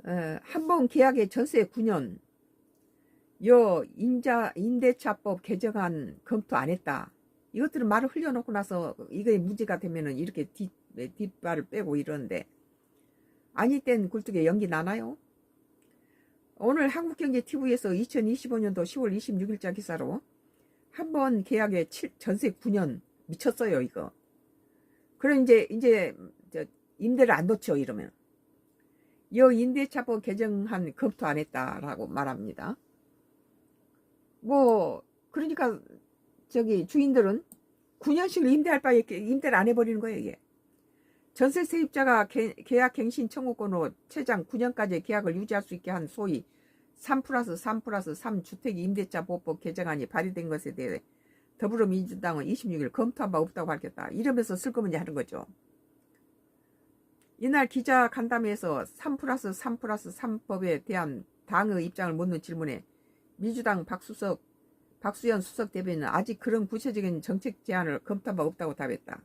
한 번 계약의 전세 9년, 임대차법 개정안 검토 안 했다. 이것들은 말을 흘려놓고 나서 이게 문제가 되면은 이렇게 뒷발을 빼고 이러는데, 아니 땐 굴뚝에 연기 나나요? 오늘 한국경제TV에서 2025년도 10월 26일자 기사로 한 번 계약의 전세 9년 미쳤어요 이거. 그럼 이제 임대를 안 놓죠 이러면. 이 임대차법 개정안 검토 안 했다라고 말합니다. 뭐 그러니까 주인들은 9년씩을 임대할 바에 임대를 안 해버리는 거예요 이게. 전세 세입자가 계약 갱신 청구권으로 최장 9년까지 계약을 유지할 수 있게 한 소위 3+3+3 주택 임대차 보호법 개정안이 발의된 것에 대해 더불어민주당은 26일 검토한 바 없다고 밝혔다. 이러면서 슬그머니 하는 거죠. 이날 기자 간담회에서 3+3+3법에 대한 당의 입장을 묻는 질문에 민주당 박수현 수석 대변인은 아직 그런 구체적인 정책 제안을 검토한 바 없다고 답했다.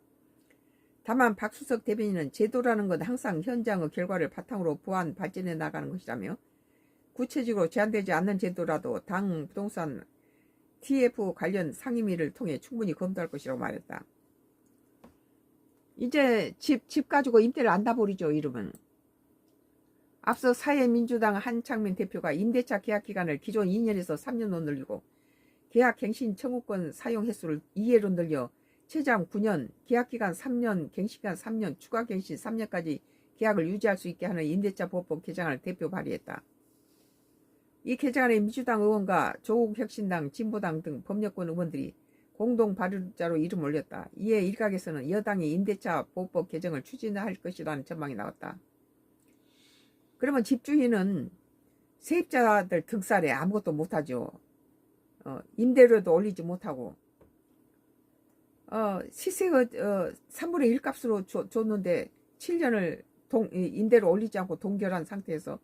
다만 박 수석 대변인은 제도라는 건 항상 현장의 결과를 바탕으로 보완 발전해 나가는 것이라며 구체적으로 제한되지 않는 제도라도 당 부동산 TF 관련 상임위를 통해 충분히 검토할 것이라고 말했다. 이제 집 가지고 임대를 안 놔버리죠 이러면. 앞서 사회민주당 한창민 대표가 임대차 계약 기간을 기존 2년에서 3년으로 늘리고 계약 갱신 청구권 사용 횟수를 2회로 늘려 최장 9년, 계약기간 3년, 갱신기간 3년, 추가 갱신 3년까지 계약을 유지할 수 있게 하는 임대차 보호법 개정안을 대표 발의했다. 이 개정안에 민주당 의원과 조국혁신당, 진보당 등 법률권 의원들이 공동 발의자로 이름 올렸다. 이에 일각에서는 여당이 임대차 보호법 개정을 추진할 것이라는 전망이 나왔다. 그러면 집주인은 세입자들 등살에 아무것도 못하죠. 임대료도 올리지 못하고 시세가 3분의 1 값으로 줬는데 7년을 임대료 올리지 않고 동결한 상태에서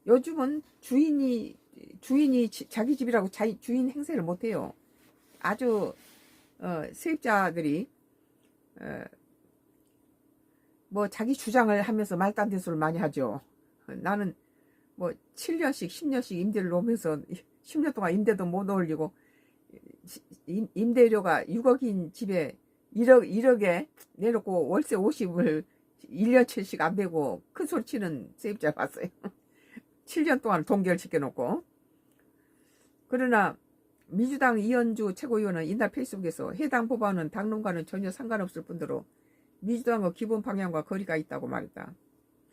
요즘은 주인이 자기 집이라고 주인 행세를 못해요. 아주 세입자들이 뭐 자기 주장을 하면서 말도 안 되는 소리를 많이 하죠. 나는 뭐 7년씩 10년씩 임대를 놓으면서 10년 동안 임대도 못 올리고 임대료가 6억인 집에 1억에 내놓고 월세 50을 1년치씩 안 내고 큰 소리 치는 세입자 봤어요. 7년 동안 동결시켜 놓고. 그러나 민주당 이현주 최고위원은 이날 페이스북에서 해당 법안은 당론과는 전혀 상관없을 뿐더러 민주당의 기본 방향과 거리가 있다고 말했다.